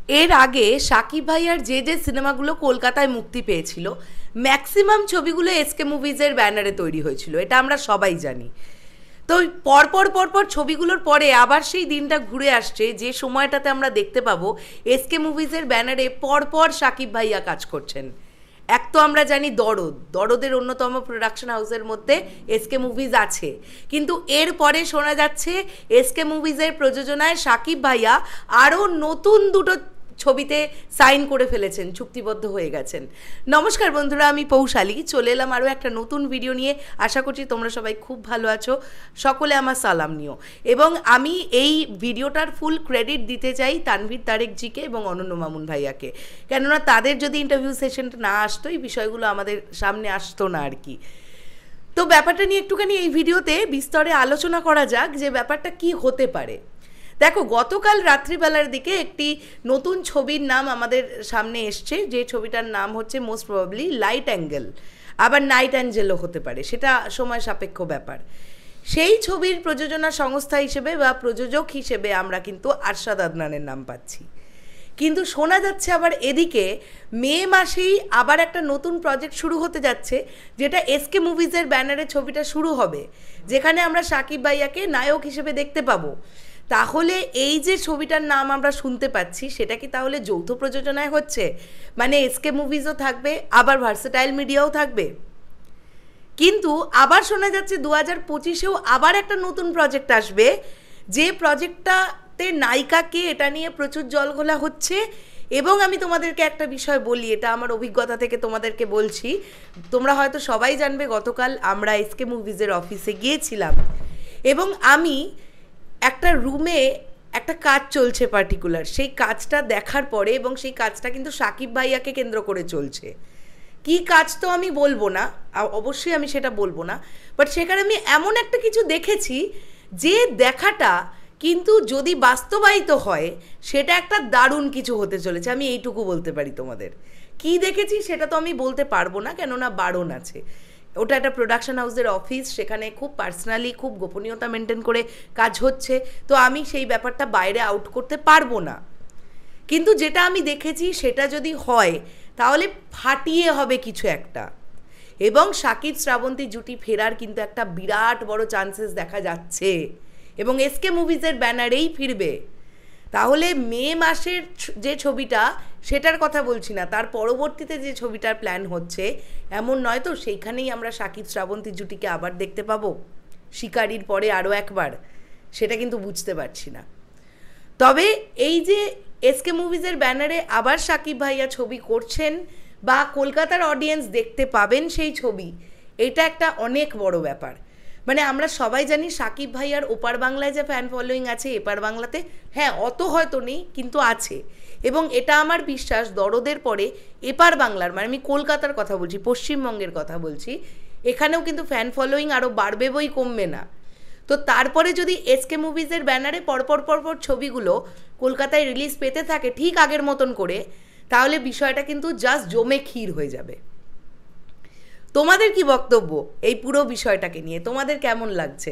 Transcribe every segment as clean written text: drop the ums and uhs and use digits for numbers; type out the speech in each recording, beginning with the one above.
এর আগে সাকিব ভাইয়ার যে সিনেমাগুলো কলকাতায় মুক্তি পেয়েছিল ম্যাক্সিমাম ছবিগুলো এসকে মুভিজের ব্যানারে তৈরি হয়েছিল, এটা আমরা সবাই জানি। তো পরপর পরপর ছবিগুলোর পরে আবার সেই দিনটা ঘুরে আসছে যে সময়টাতে আমরা দেখতে পাবো এসকে মুভিজের ব্যানারে পরপর সাকিব ভাইয়া কাজ করছেন। এক তো আমরা জানি দরদের অন্যতম প্রোডাকশন হাউসের মধ্যে এসকে মুভিজ আছে, কিন্তু এরপরে শোনা যাচ্ছে এসকে মুভিজের প্রযোজনায় সাকিব ভাইয়া আরও নতুন দুটো ছবিতে সাইন করে ফেলেছেন, চুক্তিবদ্ধ হয়ে গেছেন। নমস্কার বন্ধুরা, আমি পৌশালী চলে এলাম আরও একটা নতুন ভিডিও নিয়ে। আশা করছি তোমরা সবাই খুব ভালো আছো, সকলে আমার সালাম নিও। এবং আমি এই ভিডিওটার ফুল ক্রেডিট দিতে চাই তানভীর তারেকজিকে এবং অনন্য মামুন ভাইয়াকে, কেননা তাদের যদি ইন্টারভিউ সেশনটা না আসতো এই বিষয়গুলো আমাদের সামনে আসতো না আর কি। তো ব্যাপারটা নিয়ে একটুখানি এই ভিডিওতে বিস্তরে আলোচনা করা যাক যে ব্যাপারটা কি হতে পারে। দেখো, গতকাল রাত্রিবেলার দিকে একটি নতুন ছবির নাম আমাদের সামনে এসছে, যে ছবিটার নাম হচ্ছে মোস্ট প্রবাবলি লাইট অ্যাঙ্গেল, আবার নাইট অ্যাঞ্জেলও হতে পারে, সেটা সময় সাপেক্ষ ব্যাপার। সেই ছবির প্রযোজনা সংস্থা হিসেবে বা প্রযোজক হিসেবে আমরা কিন্তু আরশাদ আদনানের নাম পাচ্ছি। কিন্তু শোনা যাচ্ছে আবার এদিকে মে মাসেই আবার একটা নতুন প্রজেক্ট শুরু হতে যাচ্ছে, যেটা এসকে মুভিজের ব্যানারে ছবিটা শুরু হবে, যেখানে আমরা সাকিব ভাইয়াকে নায়ক হিসেবে দেখতে পাবো। তাহলে এই যে ছবিটার নাম আমরা শুনতে পাচ্ছি সেটা কি তাহলে যৌথ প্রযোজনায় হচ্ছে? মানে এসকে মুভিজও থাকবে, আবার ভার্সেটাইল মিডিয়াও থাকবে। কিন্তু আবার শোনা যাচ্ছে 2025-এও আবার একটা নতুন প্রজেক্ট আসবে, যে প্রজেক্টটাতে নায়িকাকে এটা নিয়ে প্রচুর জলঘোলা হচ্ছে। এবং আমি তোমাদেরকে একটা বিষয় বলি, এটা আমার অভিজ্ঞতা থেকে তোমাদেরকে বলছি, তোমরা হয়তো সবাই জানবে, গতকাল আমরা এসকে মুভিজের অফিসে গিয়েছিলাম এবং আমি একটা রুমে একটা কাজ চলছে পার্টিকুলার, সেই কাজটা দেখার পরে, এবং সেই কাজটা কিন্তু সাকিব ভাইয়াকে কেন্দ্র করে চলছে। কি কাজ তো আমি বলবো না, অবশ্যই আমি সেটা বলবো না, বাট সেখানে আমি এমন একটা কিছু দেখেছি যে দেখাটা কিন্তু যদি বাস্তবায়িত হয় সেটা একটা দারুণ কিছু হতে চলেছে। আমি এইটুকু বলতে পারি তোমাদের। কি দেখেছি সেটা তো আমি বলতে পারবো না, কেননা বারণ আছে। ওটা একটা প্রোডাকশন হাউসের অফিস, সেখানে খুব পার্সোনালি খুব গোপনীয়তা মেনটেন করে কাজ হচ্ছে, তো আমি সেই ব্যাপারটা বাইরে আউট করতে পারবো না। কিন্তু যেটা আমি দেখেছি সেটা যদি হয় তাহলে ফাটিয়ে হবে কিছু একটা, এবং সাকিব শ্রাবন্তী জুটি ফেরার কিন্তু একটা বিরাট বড় চান্সেস দেখা যাচ্ছে, এবং এসকে মুভিজের ব্যানারেই ফিরবে। তাহলে মে মাসের যে ছবিটা, সেটার কথা বলছি না, তার পরবর্তীতে যে ছবিটার প্ল্যান হচ্ছে, এমন নয় তো সেইখানেই আমরা সাকিব শ্রাবন্তী জুটিকে আবার দেখতে পাবো শিকারির পরে আরও একবার? সেটা কিন্তু বুঝতে পারছি না। তবে এই যে এসকে মুভিজের ব্যানারে আবার সাকিব ভাইয়া ছবি করছেন বা কলকাতার অডিয়েন্স দেখতে পাবেন সেই ছবি, এটা একটা অনেক বড় ব্যাপার। মানে আমরা সবাই জানি সাকিব ভাইয়ার ওপার বাংলায় যে ফ্যান ফলোয়িং আছে, এপার বাংলাতে হ্যাঁ অত হয়তো নেই, কিন্তু আছে। এবং এটা আমার বিশ্বাস দরদের পরে এপার বাংলার, মানে আমি কলকাতার কথা বলছি, পশ্চিমবঙ্গের কথা বলছি, এখানেও কিন্তু ফ্যান ফলোয়িং আরও বাড়বে, বই কমবে না। তো তারপরে যদি এসকে মুভিজের ব্যানারে পরপর ছবিগুলো কলকাতায় রিলিজ পেতে থাকে ঠিক আগের মতন করে, তাহলে বিষয়টা কিন্তু জাস্ট জমে ক্ষীর হয়ে যাবে। তোমাদের কি বক্তব্য এই পুরো বিষয়টাকে নিয়ে? তোমাদের কেমন লাগছে?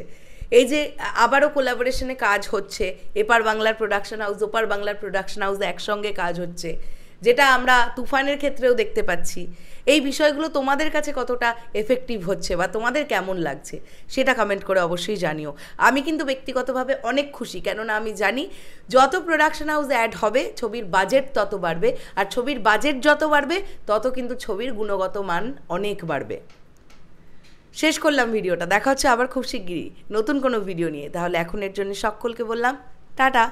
এই যে আবারও কোলাবোরেশনে কাজ হচ্ছে, এপার বাংলার প্রোডাকশন হাউস ওপার বাংলার প্রোডাকশন হাউস একসঙ্গে কাজ হচ্ছে, যেটা আমরা তুফানের ক্ষেত্রেও দেখতে পাচ্ছি। এই বিষয়গুলো তোমাদের কাছে কতটা এফেক্টিভ হচ্ছে বা তোমাদের কেমন লাগছে সেটা কমেন্ট করে অবশ্যই জানিও। আমি কিন্তু ব্যক্তিগতভাবে অনেক খুশি, কেননা আমি জানি যত প্রোডাকশন হাউস অ্যাড হবে ছবির বাজেট তত বাড়বে, আর ছবির বাজেট যত বাড়বে তত কিন্তু ছবির গুণগত মান অনেক বাড়বে। শেষ করলাম ভিডিওটা, দেখা হচ্ছে আবার খুব শিগগিরই নতুন কোনো ভিডিও নিয়ে। তাহলে এখনের জন্য সকলকে বললাম টাটা।